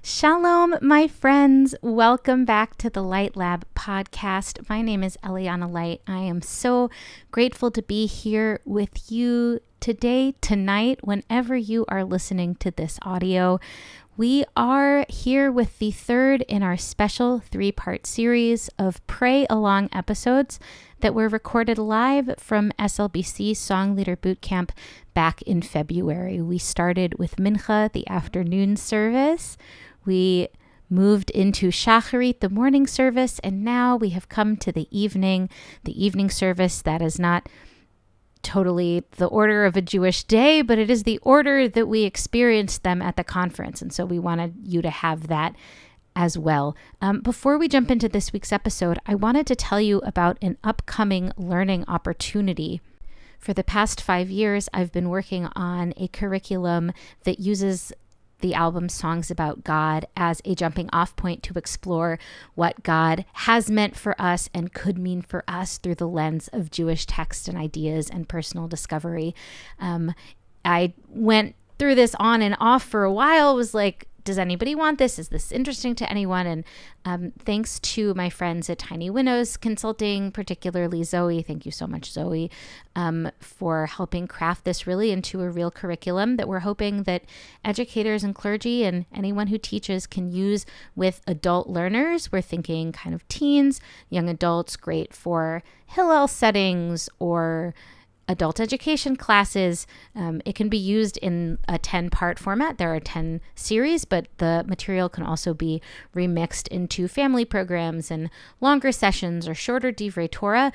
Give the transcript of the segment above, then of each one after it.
Shalom, my friends. Welcome back to the Light Lab podcast. My name is Eliana Light. I am so grateful to be here with you today, tonight, whenever you are listening to this audio. We are here with the third in our special 3-part series of Pray Along episodes that were recorded live from SLBC Song Leader Bootcamp back in February. We started with Mincha, the afternoon service. We moved into Shacharit, the morning service, and now we have come to the evening service. That is not totally the order of a Jewish day, but it is the order that we experienced them at the conference. And so we wanted you to have that as well. Before we jump into this week's episode, I wanted to tell you about an upcoming learning opportunity. For the past 5 years, I've been working on a curriculum that uses the album Songs About God as a jumping off point to explore what God has meant for us and could mean for us through the lens of Jewish text and ideas and personal discovery. I went through this on and off for a while, was like, does anybody want this? Is this interesting to anyone? And thanks to my friends at Tiny Windows Consulting, particularly Zoe, thank you so much, Zoe, for helping craft this really into a real curriculum that we're hoping that educators and clergy and anyone who teaches can use with adult learners. We're thinking kind of teens, young adults, great for Hillel settings or adult education classes. It can be used in a 10-part format. There are 10 series, but the material can also be remixed into family programs and longer sessions or shorter Divrei Torah.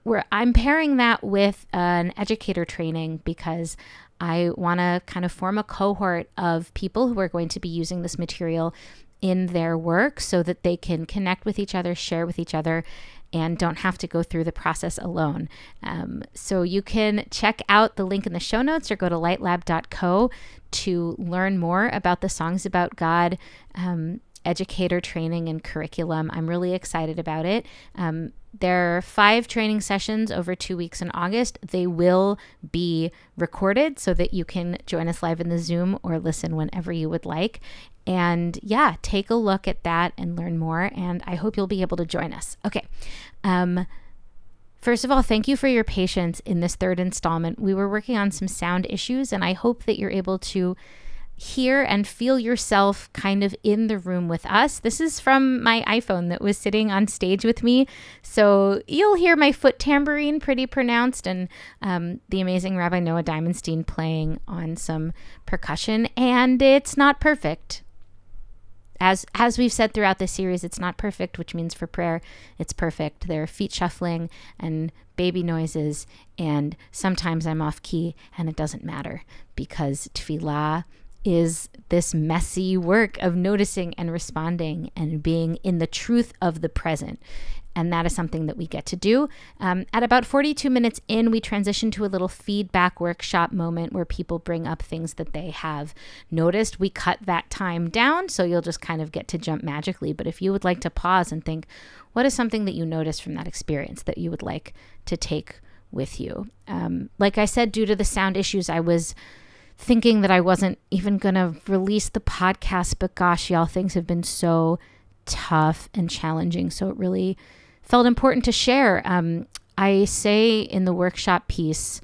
Where I'm pairing that with an educator training because I want to kind of form a cohort of people who are going to be using this material in their work so that they can connect with each other, share with each other, and don't have to go through the process alone. So you can check out the link in the show notes or go to lightlab.co to learn more about the Songs About God educator training and curriculum. I'm really excited about it. There are 5 training sessions over 2 weeks in August. They will be recorded so that you can join us live in the Zoom or listen whenever you would like. And yeah, take a look at that and learn more. And I hope you'll be able to join us. Okay. First of all, thank you for your patience in this third installment. We were working on some sound issues, and I hope that you're able to hear and feel yourself kind of in the room with us. This is from my iPhone that was sitting on stage with me. So you'll hear my foot tambourine pretty pronounced and the amazing Rabbi Noah Diamondstein playing on some percussion. And it's not perfect. As we've said throughout this series, it's not perfect, which means for prayer, it's perfect. There are feet shuffling and baby noises, and sometimes I'm off key, and it doesn't matter because tefillah is this messy work of noticing and responding and being in the truth of the present. And that is something that we get to do. At about 42 minutes in, we transition to a little feedback workshop moment where people bring up things that they have noticed. We cut that time down, so you'll just kind of get to jump magically. But if you would like to pause and think, what is something that you noticed from that experience that you would like to take with you? Like I said, due to the sound issues, I was thinking that I wasn't even going to release the podcast, but gosh, y'all, things have been so tough and challenging. So it really felt important to share. I say in the workshop piece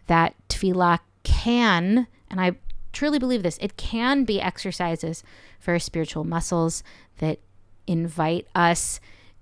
that tefillah can, and I truly believe this, it can be exercises for our spiritual muscles that invite us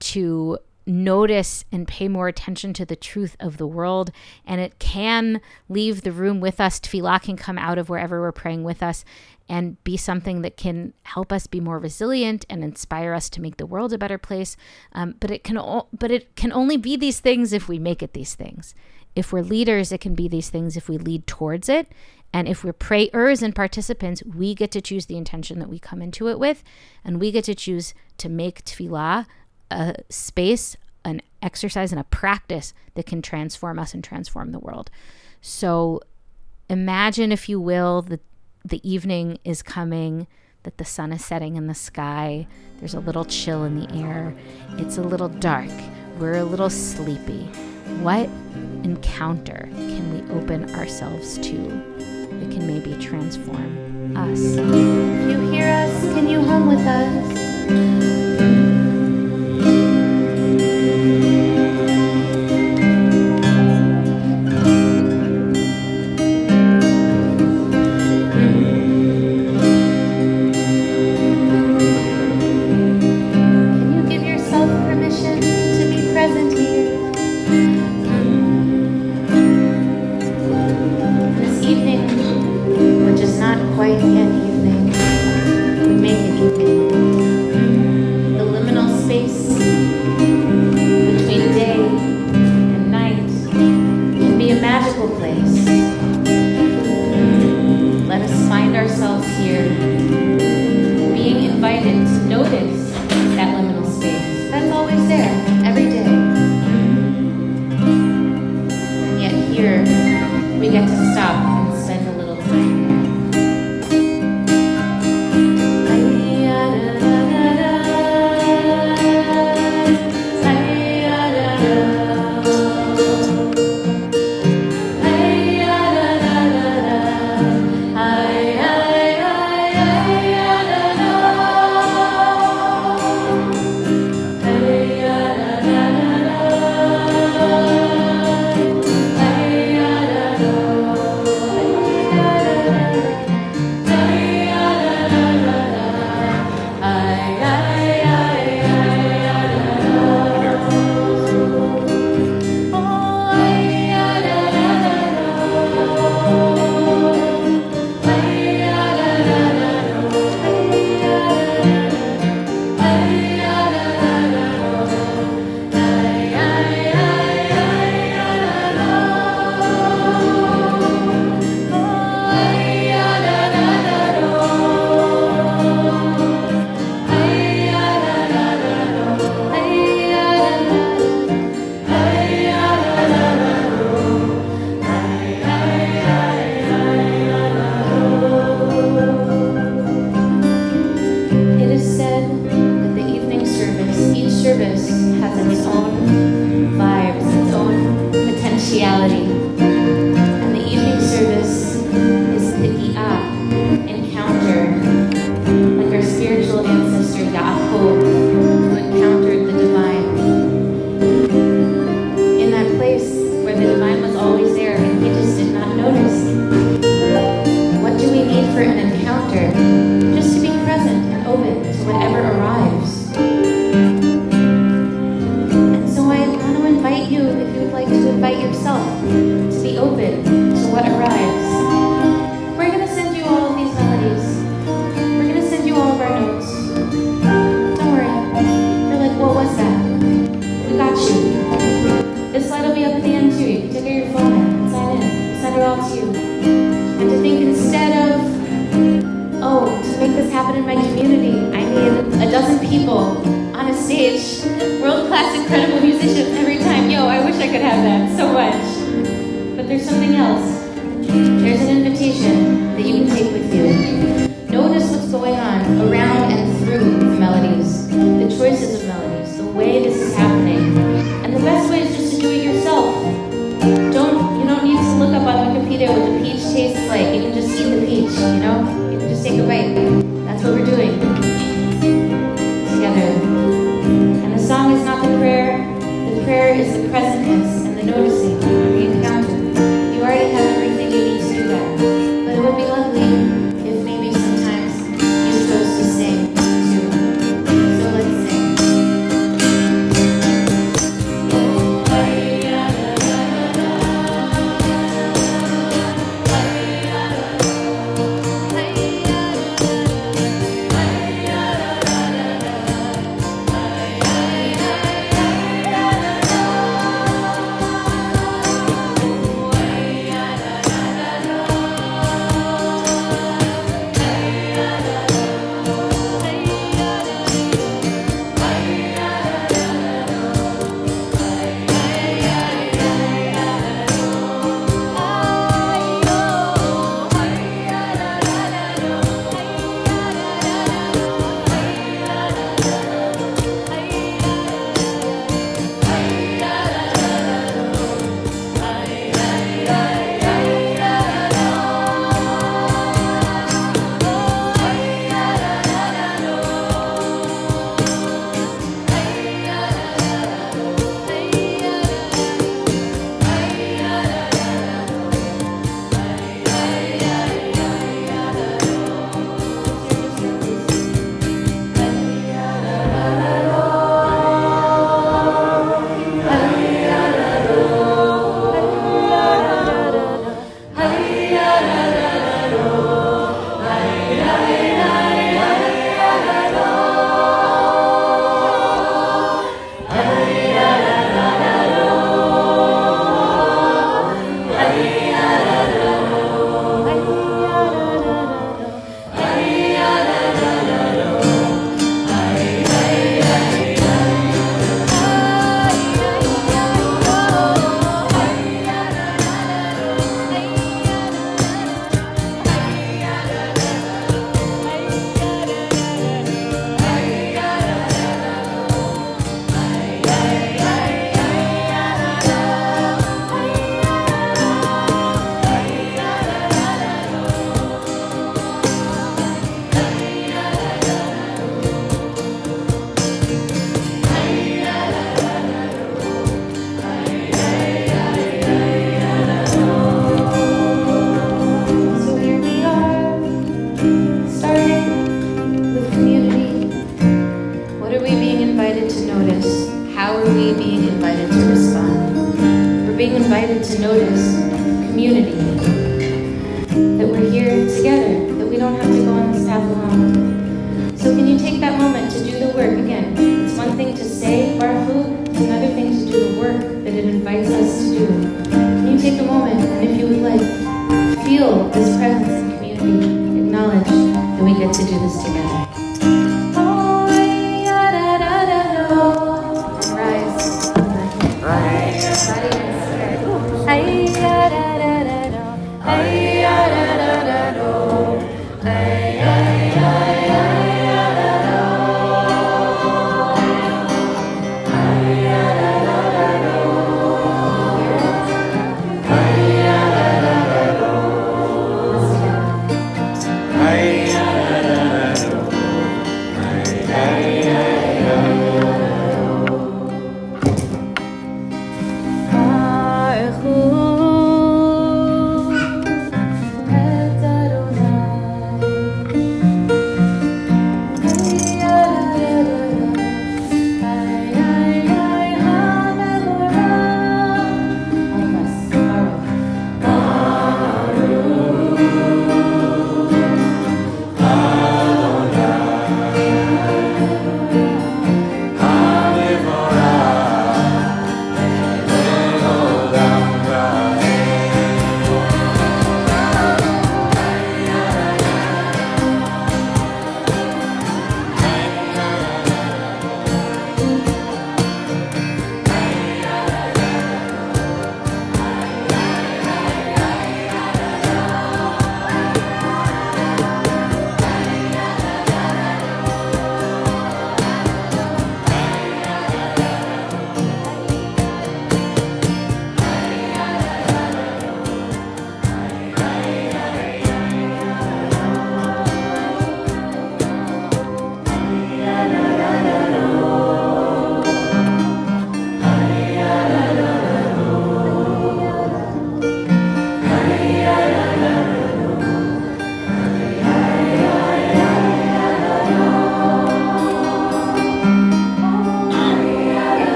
to notice and pay more attention to the truth of the world. And it can leave the room with us. Tefillah can come out of wherever we're praying with us and be something that can help us be more resilient and inspire us to make the world a better place. But it can only be these things if we make it these things. If we're leaders, it can be these things if we lead towards it. And if we're prayers and participants, we get to choose the intention that we come into it with. And we get to choose to make tefillah a space, an exercise, and a practice that can transform us and transform the world. So imagine, if you will, that the evening is coming, that the sun is setting in the sky. There's a little chill in the air. It's a little dark. We're a little sleepy. What encounter can we open ourselves to that can maybe transform us? If you hear us, can you hum with with us. Can you give yourself permission to be present here? This evening, which is not quite yet evening, we make it evening. The liminal space between day and night can be a magical place. Let us find ourselves here, being invited to notice that liminal space. That's always there, every day. And yet here, we get to stop and spend a little time there. get to notice community, that we're here together, that we don't have to go on this path alone. So can you take that moment to do the work? Again, it's one thing to say Baruch Hu, it's another thing to do the work that it invites us to do. Can you take a moment and, if you would like, feel this presence in community, acknowledge that we get to do this together.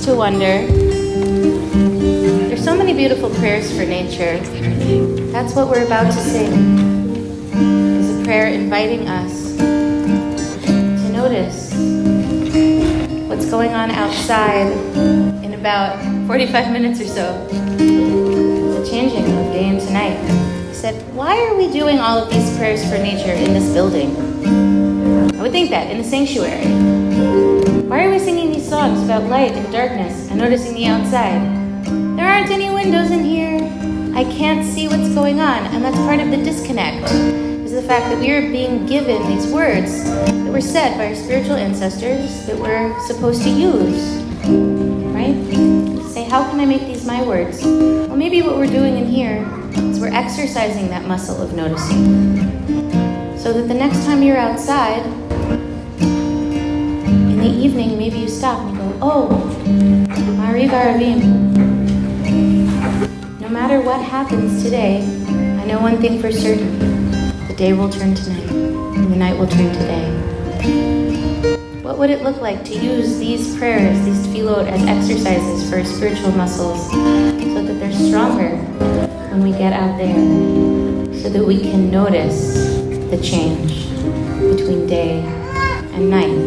To wonder. There's so many beautiful prayers for nature. That's what we're about to sing. Is a prayer inviting us to notice what's going on outside in about 45 minutes or so. The changing of day into night. He said, why are we doing all of these prayers for nature in this building? I would think that in the sanctuary. Why are we singing these songs about light and darkness and noticing the outside? There aren't any windows in here. I can't see what's going on, and that's part of the disconnect, is the fact that we are being given these words that were said by our spiritual ancestors that we're supposed to use, right? Say, how can I make these my words? Well, maybe what we're doing in here is we're exercising that muscle of noticing, so that the next time you're outside, in the evening, maybe you stop and you go, oh, Mari Varavim. No matter what happens today, I know one thing for certain. The day will turn to night, and the night will turn to day. What would it look like to use these prayers, these tefillot, as exercises for our spiritual muscles so that they're stronger when we get out there, so that we can notice the change between day and night?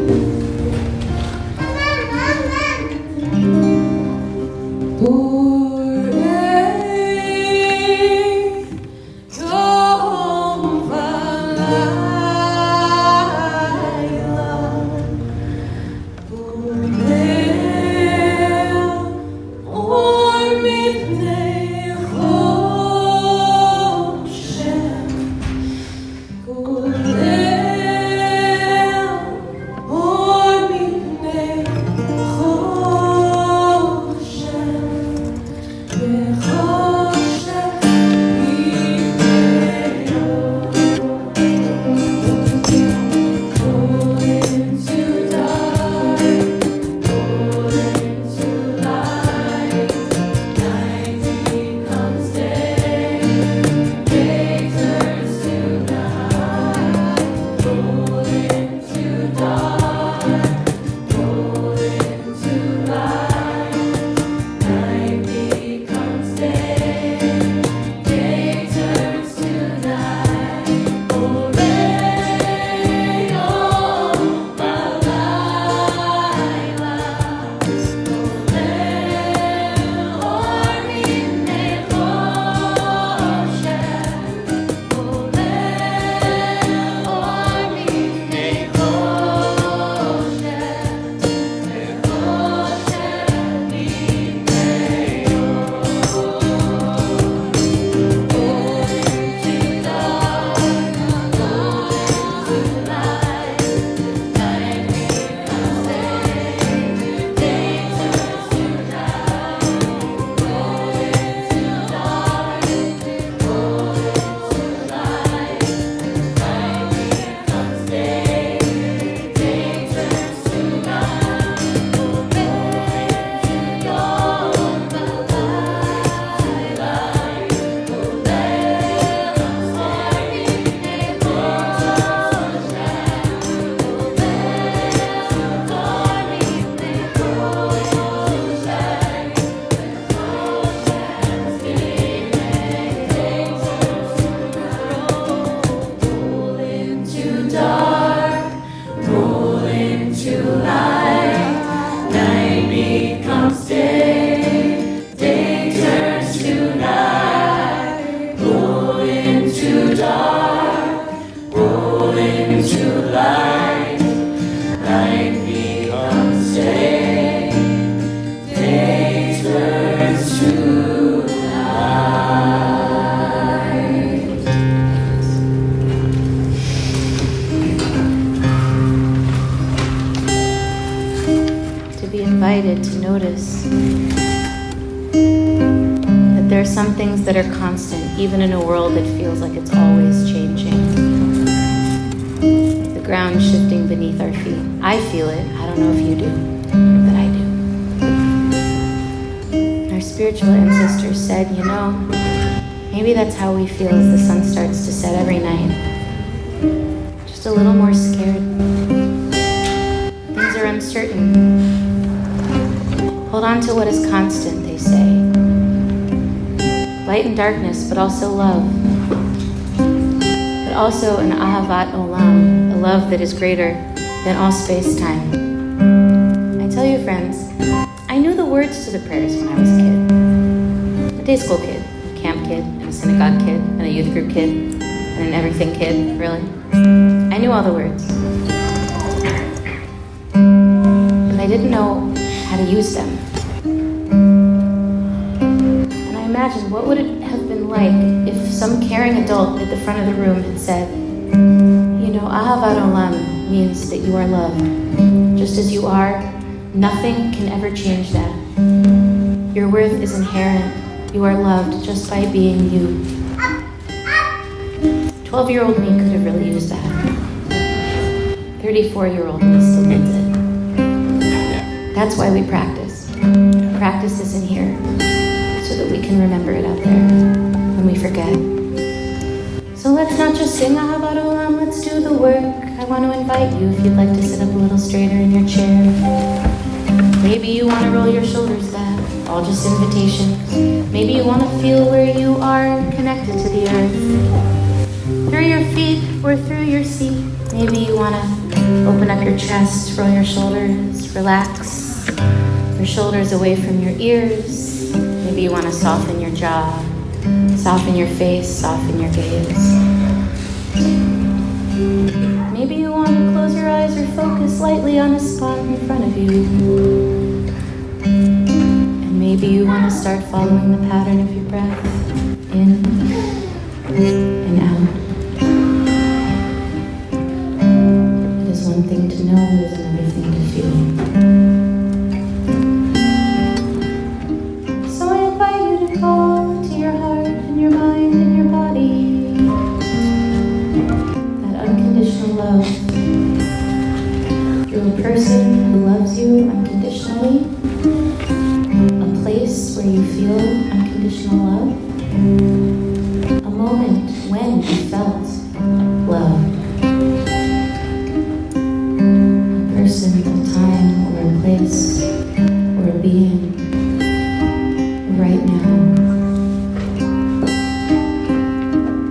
invited to notice that there are some things that are constant, even in a world that feels like it's always changing. The ground shifting beneath our feet. I feel it. I don't know if you do, but I do. Our spiritual ancestors said, you know, maybe that's how we feel as the sun starts to set every night. Just a little more scared. Things are uncertain. Hold on to what is constant, they say. Light and darkness, but also love. But also an ahavat olam, a love that is greater than all space-time. I tell you, friends, I knew the words to the prayers when I was a kid. A day school kid, a camp kid, and a synagogue kid, and a youth group kid, and an everything kid, really. I knew all the words. But I didn't know how to use them. And I imagined what would it have been like if some caring adult at the front of the room had said, you know, ahavat olam means that you are loved. Just as you are, nothing can ever change that. Your worth is inherent. You are loved just by being you. 12-year-old me could have really used that. 34-year-old me still needs it. That's why we practice. Practice this in here so that we can remember it out there when we forget. So let's not just sing ahavat olam, let's do the work. I want to invite you if you'd like to sit up a little straighter in your chair. Maybe you want to roll your shoulders back, all just invitations. Maybe you want to feel where you are connected to the earth. Through your feet or through your seat. Maybe you want to open up your chest, roll your shoulders, relax. Your shoulders away from your ears. Maybe you want to soften your jaw, soften your face, soften your gaze. Maybe you want to close your eyes or focus lightly on a spot in front of you. And Maybe you want to start following the pattern of your breath in and out. It is one thing to know, it is another thing to feel. So I invite you to call to your heart and your mind and your body that unconditional love through a person who loves you unconditionally, a place where you feel unconditional love, a moment when you felt loved, a person, a time, or a place, or a being right now.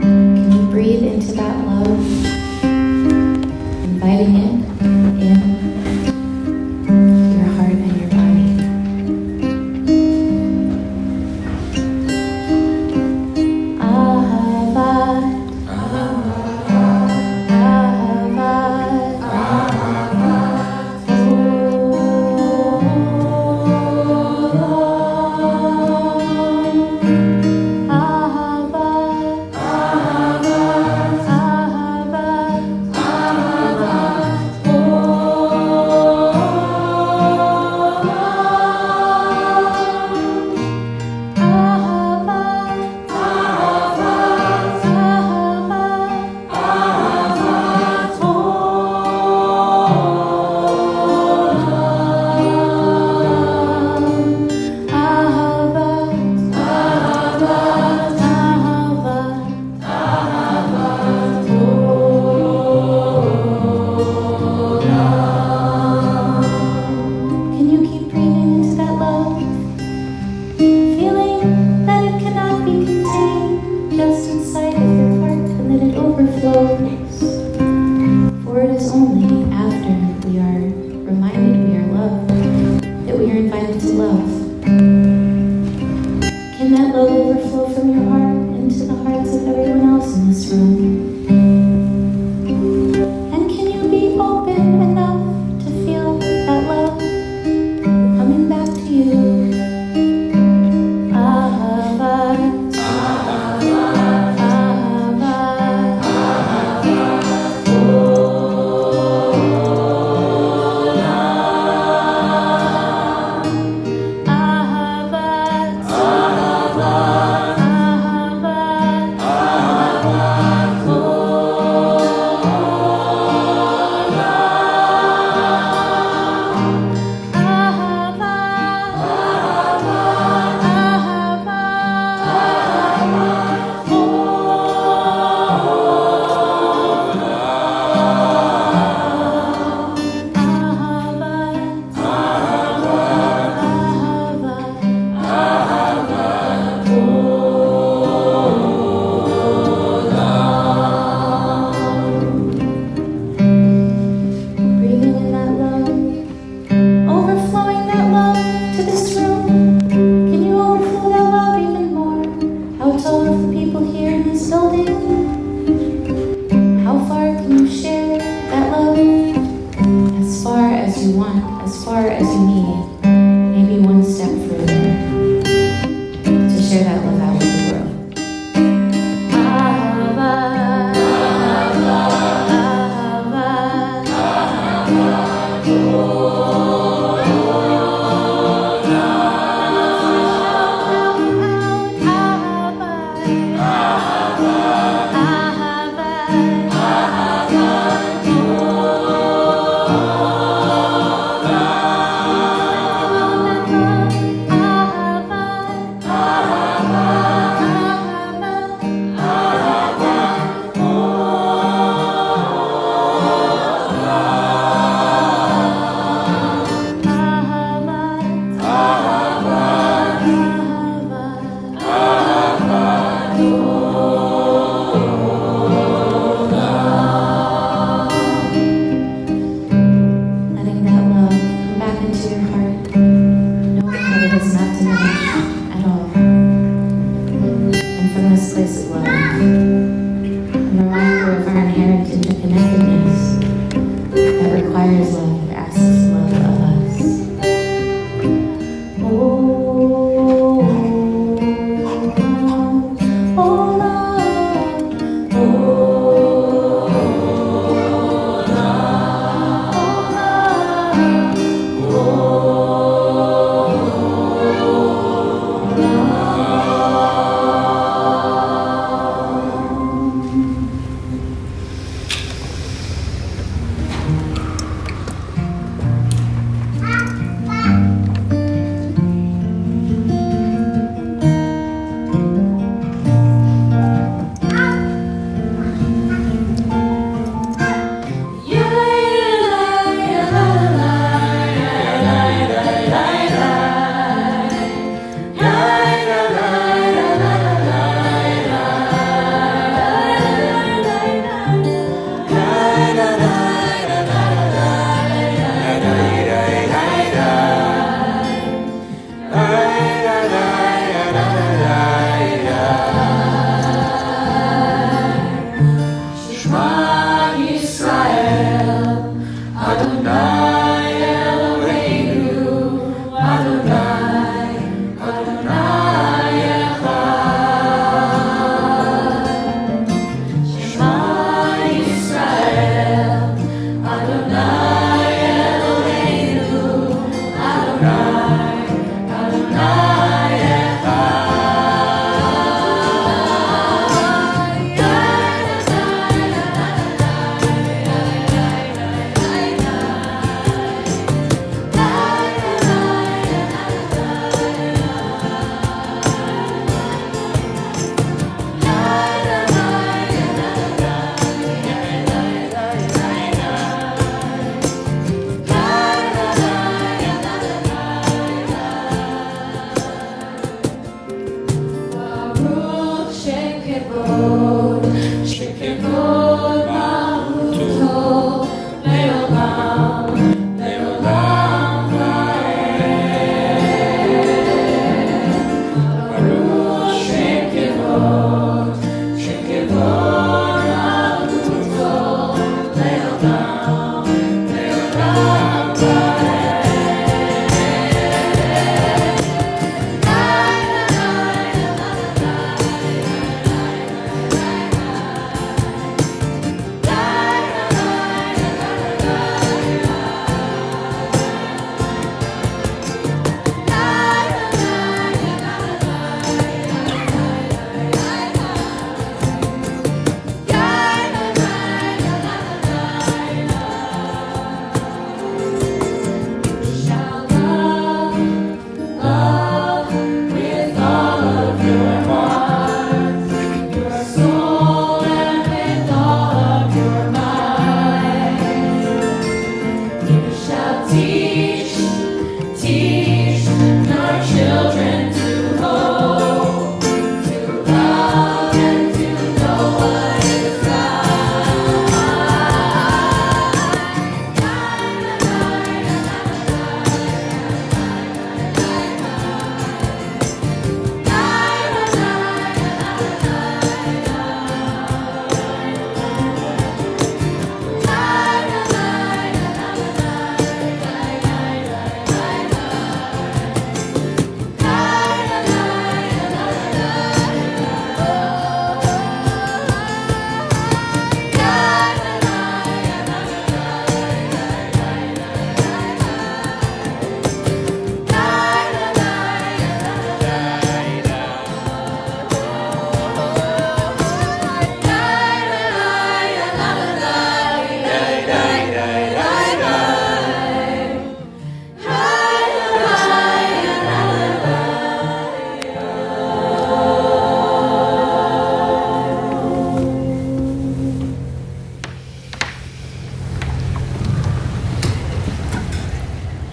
Can you breathe into that love, inviting it in your heart and your body? For it is only after we are reminded we are loved that we are invited to love. Can that love overflow from your heart into the hearts of everyone else in this room? And can you be open enough to feel that love coming back to you?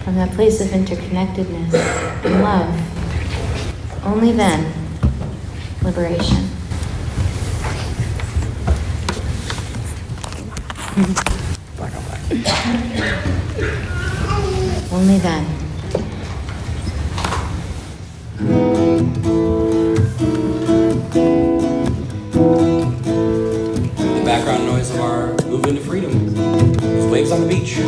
From that place of interconnectedness and love, only then, liberation. Only then. The background noise of our movement to freedom. Those waves on the beach.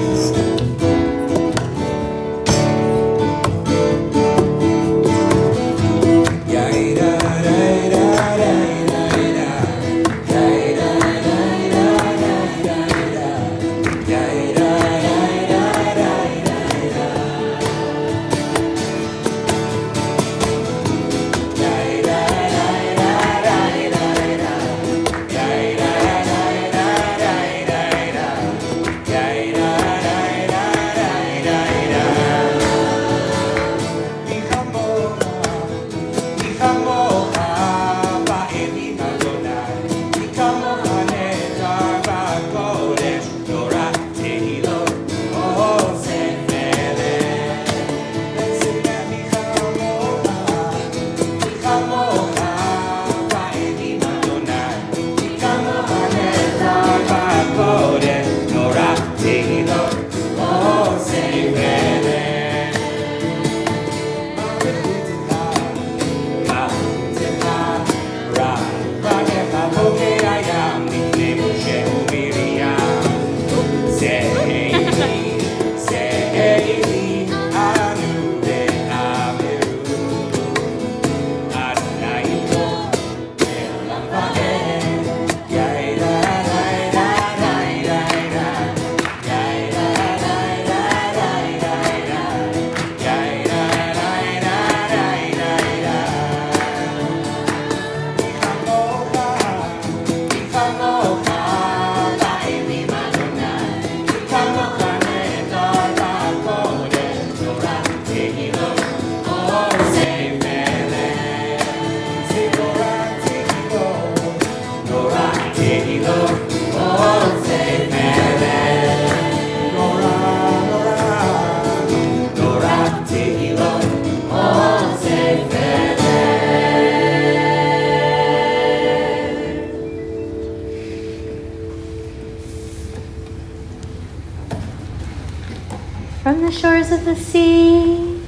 From the shores of the sea,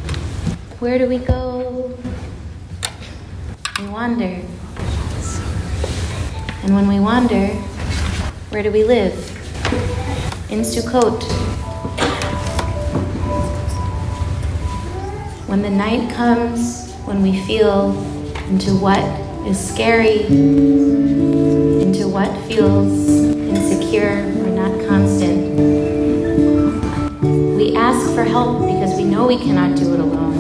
where do we go? We wander. And when we wander, where do we live? In Sukkot. When the night comes, when we feel into what is scary, into what feels insecure or not constant, we ask for help because we know we cannot do it alone.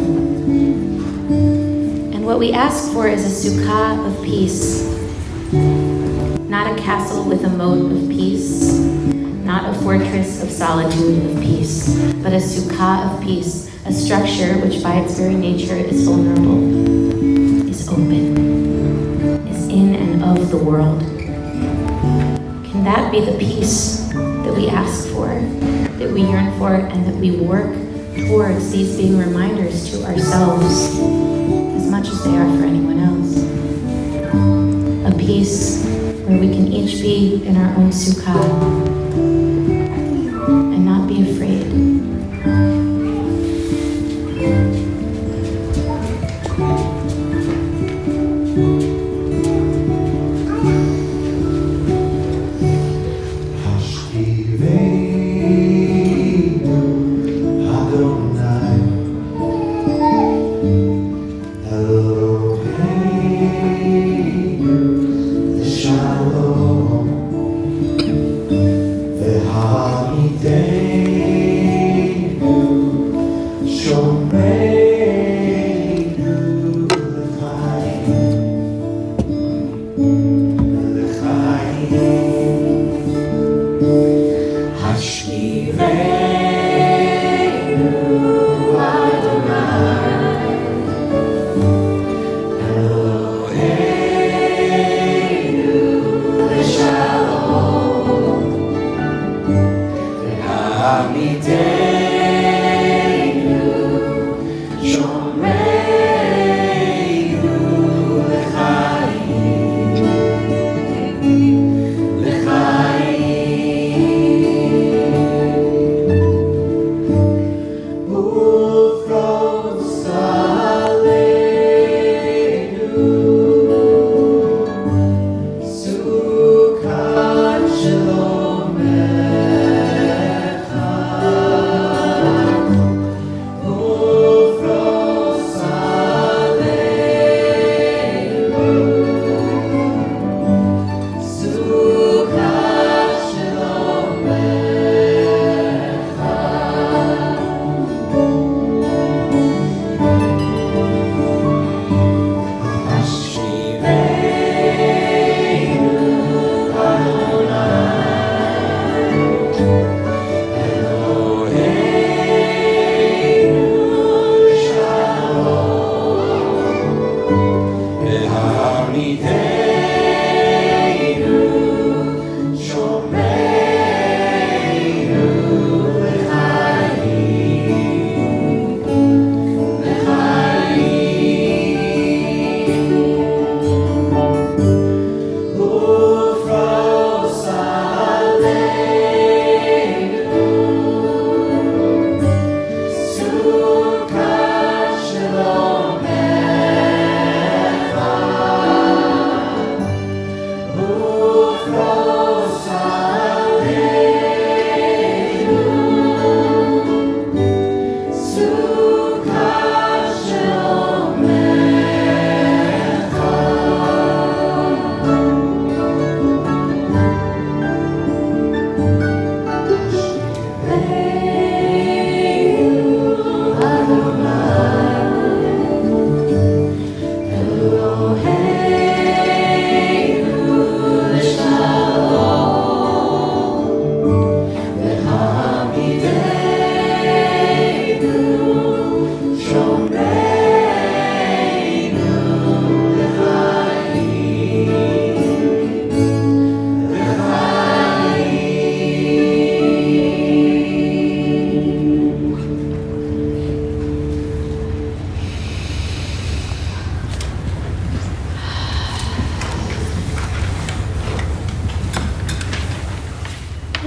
And what we ask for is a sukkah of peace. Not a castle with a moat of peace, not a fortress of solitude of peace, but a sukkah of peace, a structure which by its very nature is vulnerable, is open, is in and of the world. Can that be the peace that we ask for, that we yearn for, and that we work towards, these being reminders to ourselves as much as they are for anyone else? A peace where we can each be in our own sukkah and not be afraid.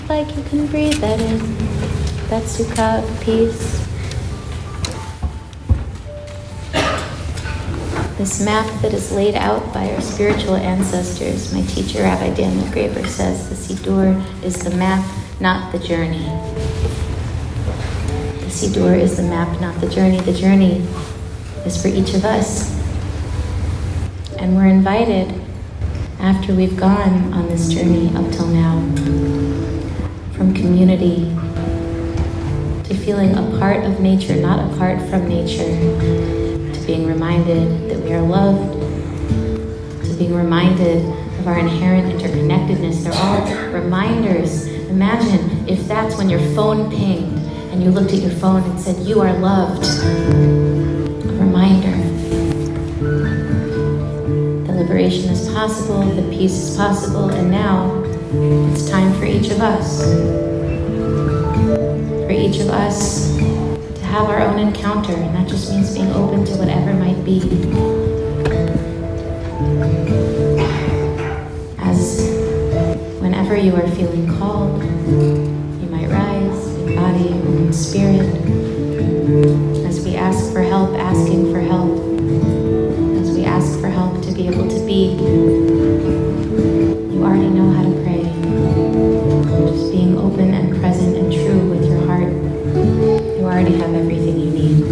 Like you can breathe that in. that sukkah of peace. This map that is laid out by our spiritual ancestors. My teacher, Rabbi Daniel Graeber, says the Siddur is the map, not the journey. The Siddur is the map, not the journey. The journey is for each of us. And we're invited, after we've gone on this journey up till now, from community to feeling a part of nature, not apart from nature, to being reminded that we are loved, to being reminded of our inherent interconnectedness. They're all reminders. Imagine if that's when your phone pinged and you looked at your phone and said, "You are loved." A reminder. The liberation is possible, the peace is possible, and now it's time for each of us. For each of us to have our own encounter, and that just means being open to whatever might be. As whenever you are feeling called, you might rise in body and in spirit. As we ask for help, asking for help. As we ask for help to be able to be, you already know how to pray. Just being open and present and true with your heart. You already have everything you need.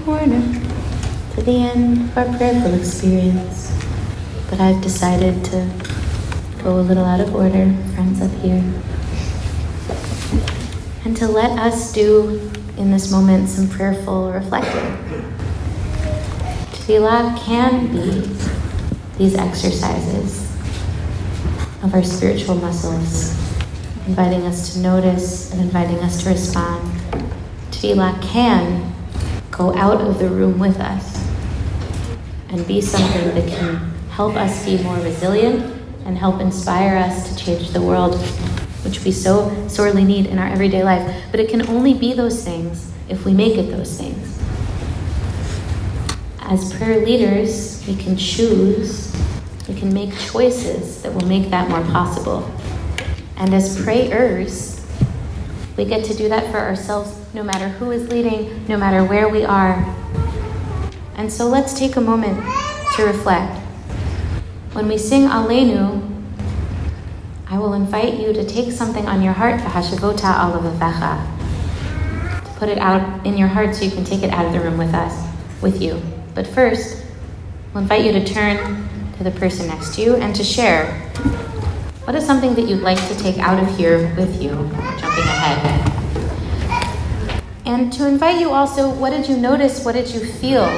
corner to the end of our prayerful experience. But I've decided to go a little out of order, friends up here, and to let us do in this moment some prayerful reflecting. Tefillah can be these exercises of our spiritual muscles, inviting us to notice and inviting us to respond. Tefillah can go out of the room with us and be something that can help us be more resilient and help inspire us to change the world, which we so sorely need in our everyday life. But it can only be those things if we make it those things. As prayer leaders, we can choose, we can make choices that will make that more possible. And as prayers, we get to do that for ourselves, no matter who is leading, no matter where we are. And so let's take a moment to reflect. When we sing Anew, I will invite you to take something on your heart, v'hashavota al levavecha, to put it out in your heart so you can take it out of the room with you. But first, we'll invite you to turn to the person next to you and to share. What is something that you'd like to take out of here with you? Jumping ahead. And to invite you also, what did you notice? What did you feel?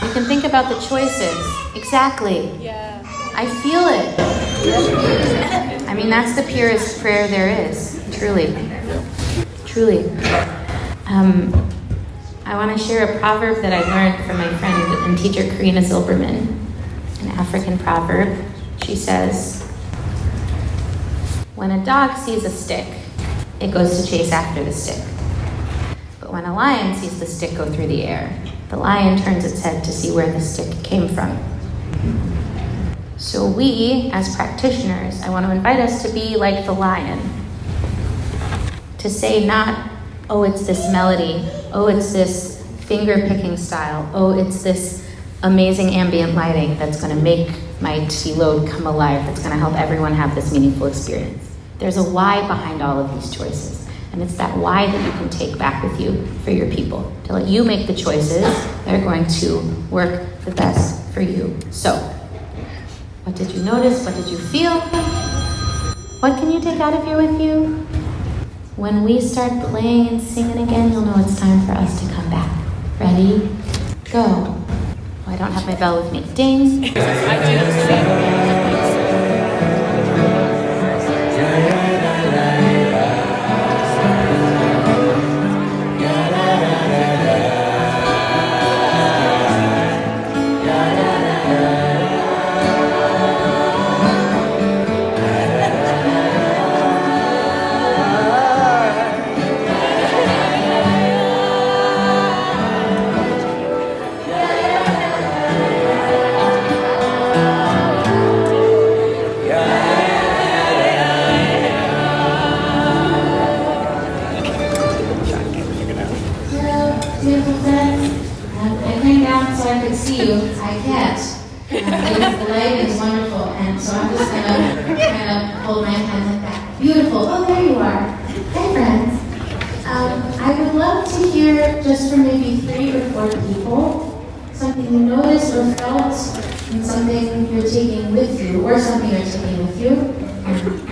You can think about the choices. Exactly. Yeah. I feel it. I mean, that's the purest prayer there is. Truly. Truly. I want to share a proverb that I learned from my friend and teacher Karina Zilberman, an African proverb. She says, when a dog sees a stick, it goes to chase after the stick. But when a lion sees the stick go through the air, the lion turns its head to see where the stick came from. So we, as practitioners, I want to invite us to be like the lion. To say not, oh, it's this melody, oh, it's this finger-picking style, oh, it's this amazing ambient lighting that's going to make my tefillot come alive, that's going to help everyone have this meaningful experience. There's a why behind all of these choices. And it's that why that you can take back with you for your people, to let you make the choices that are going to work the best for you. So, what did you notice? What did you feel? What can you take out of here with you? When we start playing and singing again, you'll know it's time for us to come back. Ready? Go. Oh, I don't have my bell with me. Ding. Just for maybe 3 or 4 people, something you noticed or felt, and something you're taking with you, or something you're taking with you. I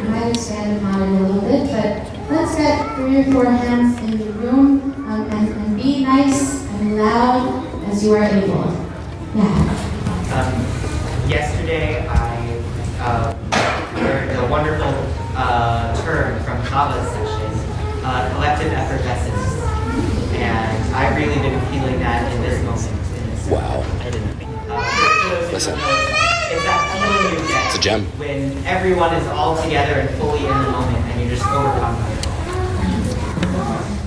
might expand upon it a little bit, but let's get 3 or 4 hands in the room and be nice and loud as you are able. Yeah. Yesterday, I heard the wonderful term from Chava's session, collective effervescence. And I've really been feeling that in this moment. Wow. Listen. It's that feeling you get. It's a gem. When everyone is all together and fully in the moment and you're just overcome by it.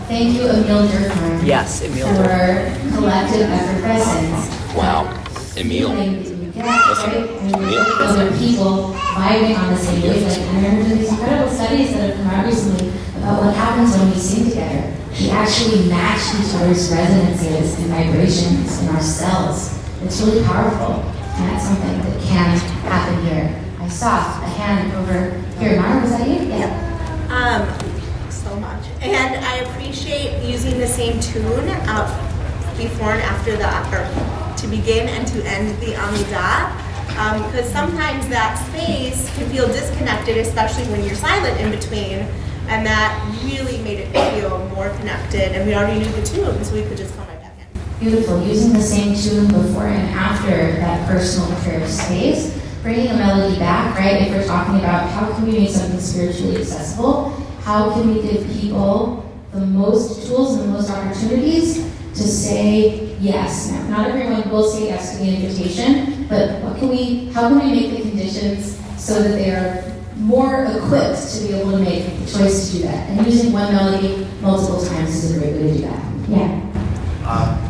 Thank you, Emil Durkheim. Yes, Emil for collective effervescence. Wow. Emil. Listen. Emil. Other people vibing on the same wavelength. And I remember these incredible studies that have come out recently about what happens when we sing together. We actually match each other's resonances and vibrations in our cells. It's really powerful, and that's something that can happen here. I saw a hand over here. Mara, was that you? Yeah. So much. And I appreciate using the same tune before and after to begin and to end the Amidah. Because sometimes that space can feel disconnected, especially when you're silent in between, and that really made it feel more connected, and we already knew the tune, so we could just come right back in. Beautiful. Using the same tune before and after that personal prayer space, bringing a melody back, right? If we're talking about how can we make something spiritually accessible, how can we give people the most tools and the most opportunities to say yes. Now, not everyone will say yes to the invitation, but how can we make the conditions so that they are more equipped to be able to make the choice to do that? And using one melody multiple times is a great way to do that. Yeah.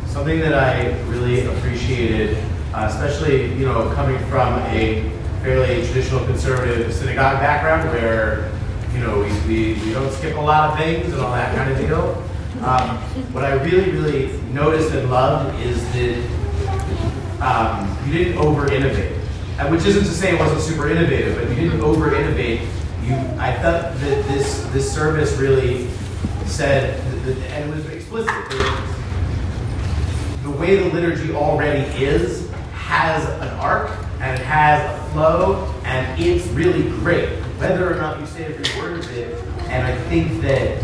Something that I really appreciated, especially coming from a fairly traditional conservative synagogue background, where we don't skip a lot of things and all that kind of deal. What I really noticed and loved is that you didn't over-innovate. Which isn't to say it wasn't super innovative, but you didn't over-innovate. I thought that this service really said, and it was explicit, the way the liturgy already has an arc, and it has a flow, and it's really great, whether or not you say every word of it. And I think that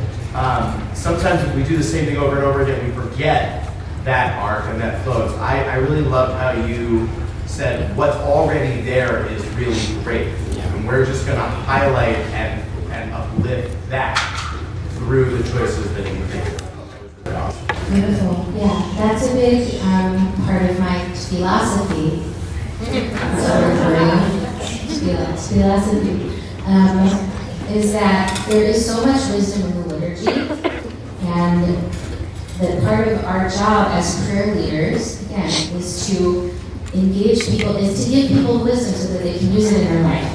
sometimes if we do the same thing over and over again, we forget that arc and that flow. So I really loved how you said what's already there is really great. And we're just going to highlight and uplift that through the choices that you make. Beautiful. Yeah, that's a big part of my philosophy. Philosophy. Is that there is so much wisdom in the liturgy, and that part of our job as prayer leaders, again, is to engage people, is to give people wisdom so that they can use it in their life.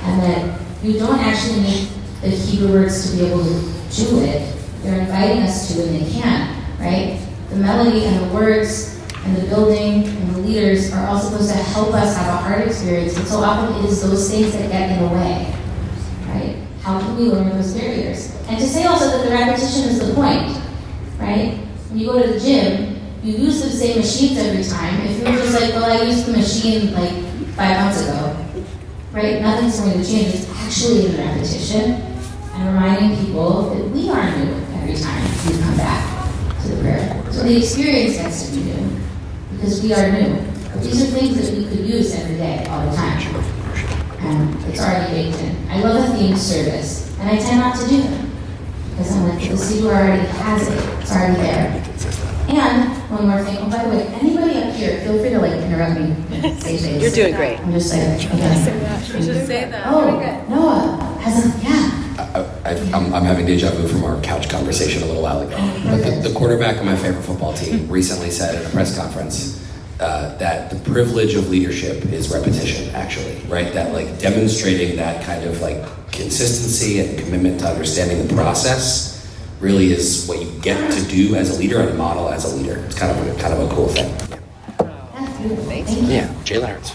And that you don't actually need the Hebrew words to be able to do it. They're inviting us to, and they can, right? The melody and the words and the building and the leaders are all supposed to help us have a heart experience, and so often it is those things that get in the way, right? How can we learn those barriers? And to say also that the repetition is the point, right? When you go to the gym, you use the same machines every time. If you're just like, well, I used the machine like 5 months ago, right? Nothing's going to change. It's actually in the repetition and reminding people that we are new every time we come back to the prayer. So the experience gets to be new because we are new. But these are things that we could use every day, all the time. And it's already baked in. I love a themed service, and I tend not to do them because I'm like, the Siddur already has it. It's already there. And one more thing. Oh, by the way, anybody up here, feel free to interrupt me. Say things. You're doing great. I'm just okay. You should say that. Oh, Noah has a I'm having deja vu from our couch conversation a little while ago. But the quarterback of my favorite football team recently said at a press conference that the privilege of leadership is repetition, actually, right? That demonstrating that kind of consistency and commitment to understanding the process really is what you get to do as a leader and model as a leader. It's kind of a cool thing. That's beautiful. Thank you. Yeah, Jay Leonard's.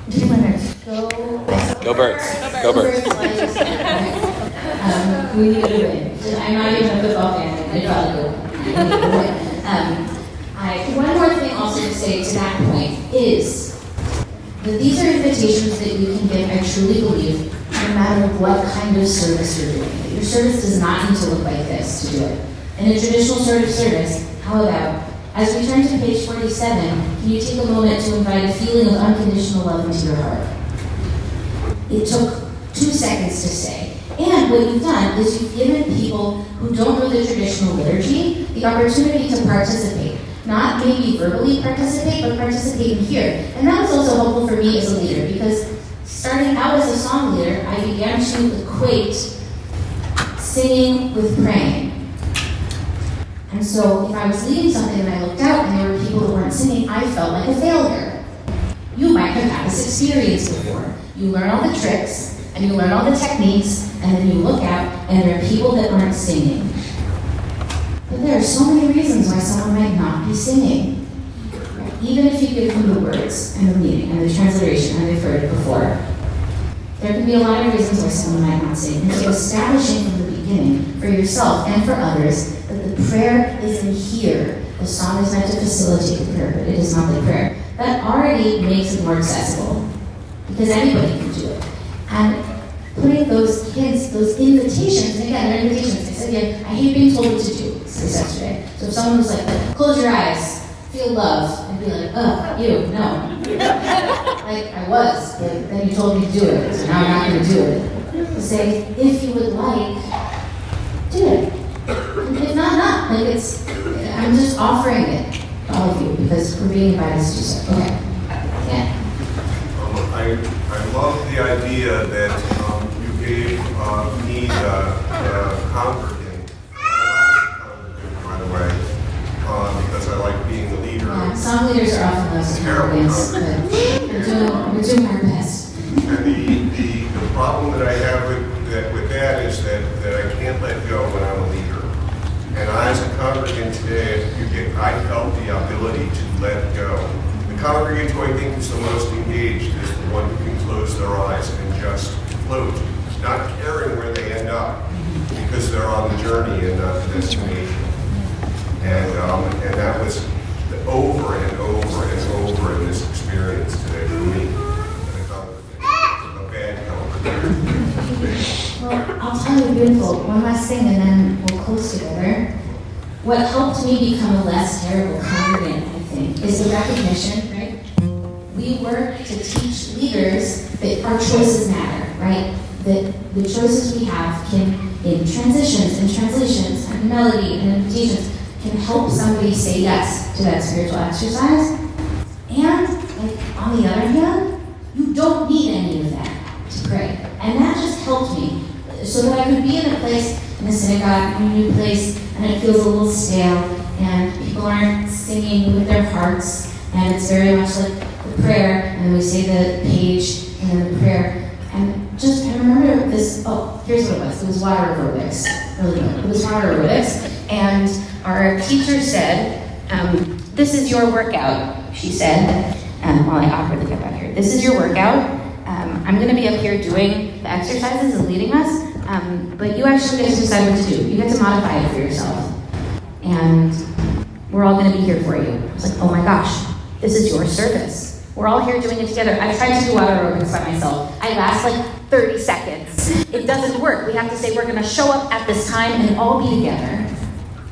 Jay Leonard's. Go Birds. Go Birds. We need to win. I'm not even a football fan. I probably will. One more thing also to say to that point is that these are invitations that you can give, I truly believe, no matter what kind of service you're doing. Your service does not need to look like this to do it. In a traditional sort of service, how about, as we turn to page 47, can you take a moment to invite a feeling of unconditional love into your heart? It took 2 seconds to say. And what you've done is you've given people who don't know the traditional liturgy the opportunity to participate. Not maybe verbally participate, but participate in here. And that was also helpful for me as a leader, because starting out as a song leader, I began to equate singing with praying. And so if I was leading something and I looked out and there were people who weren't singing, I felt like a failure. You might have had this experience before. You learn all the tricks, and you learn all the techniques, and then you look out and there are people that aren't singing. But there are so many reasons why someone might not be singing. Even if you give them the words and the meaning and the transliteration, and they've heard it before. There can be a lot of reasons why someone might not sing. And so establishing from the beginning, for yourself and for others, that the prayer is in here, the song is meant to facilitate the prayer, but it is not the prayer. That already makes it more accessible, because anybody can do it. And putting those kids, those invitations, and again, they're invitations. I said, yeah, I hate being told what to do, this yesterday. So if someone was like, close your eyes, feel love, I'd be like, ugh, you, no. Like, I was, but then you told me to do it, so now I'm not going to do it. To say, if you would like, do it. If not. Like, I'm just offering it to all of you, because we're being invited to do so. Okay. Yeah. I love the idea that you gave me the congregant, by the way, because I like being the leader. Yeah, some leaders are often less congregants, but we're doing our best. And the problem that I have with that is that I can't let go when I'm a leader. And as a congregant today, I felt the ability to let go. The congregant who I think is the most engaged is the one who can close their eyes and just float, not caring where they end up, because they're on the journey and not the destination. And that was over and over and over in this experience today for me. A bad congregant. Well, I'll tell you, beautiful, one last thing, and then we'll close together. What helped me become a less terrible congregant, I think, is the recognition, right? We work to teach leaders that our choices matter, right? That the choices we have can, in transitions and translations and melody and invitations, can help somebody say yes to that spiritual exercise. And, like, on the other hand, you don't need any of that to pray. And that just helped me, so that I could be in a place, in a synagogue, in a new place, and it feels a little stale, and people aren't singing with their hearts, and it's very much like the prayer, and we say the page, and then the prayer. And just, I remember this, here's what it was water aerobics, really good. It was water aerobics, and our teacher said, this is your workout, she said, while I awkwardly get back here. This is your workout. I'm going to be up here doing the exercises and leading us, but you actually get to decide what to do. You get to modify it for yourself. And we're all going to be here for you. I was like, oh my gosh, this is your service. We're all here doing it together. I've tried to do water aerobics by myself. I last like 30 seconds. It doesn't work. We have to say we're going to show up at this time and all be together.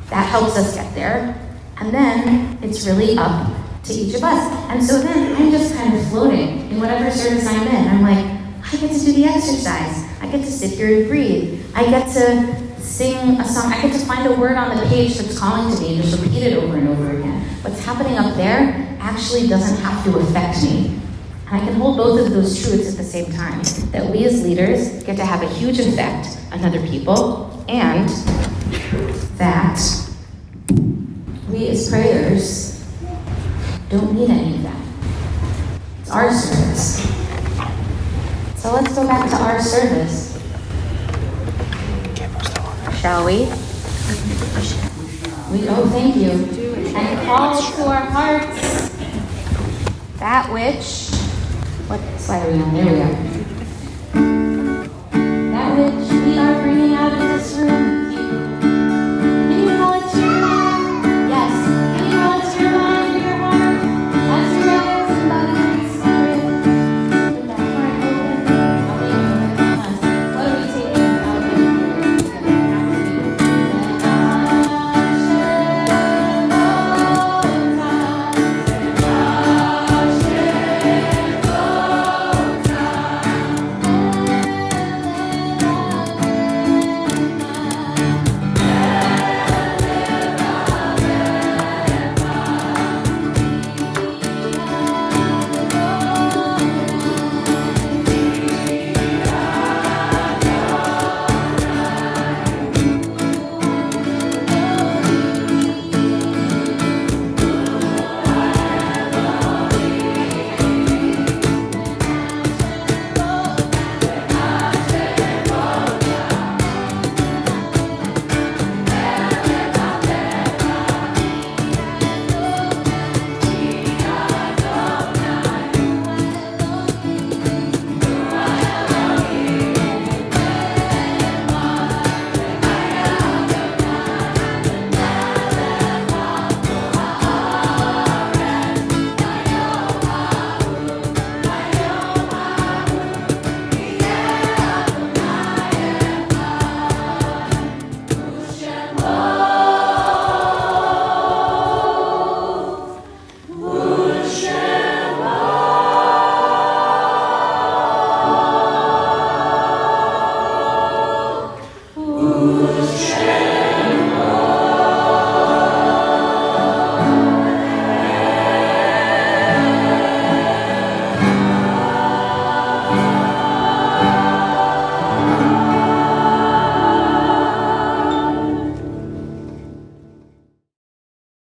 That helps us get there. And then it's really up to each of us. And so then I'm just kind of floating in whatever service I'm in. I'm like, I get to do the exercise. I get to sit here and breathe. I get to sing a song. I get to find a word on the page that's calling to me and just repeat it over and over again. What's happening up there actually doesn't have to affect me. And I can hold both of those truths at the same time. That we as leaders get to have a huge effect on other people, and that we as prayers don't need any of that. It's our service. So let's go back to our service. Shall we? Thank you. And call to our hearts that which, what slide are we on? There we are.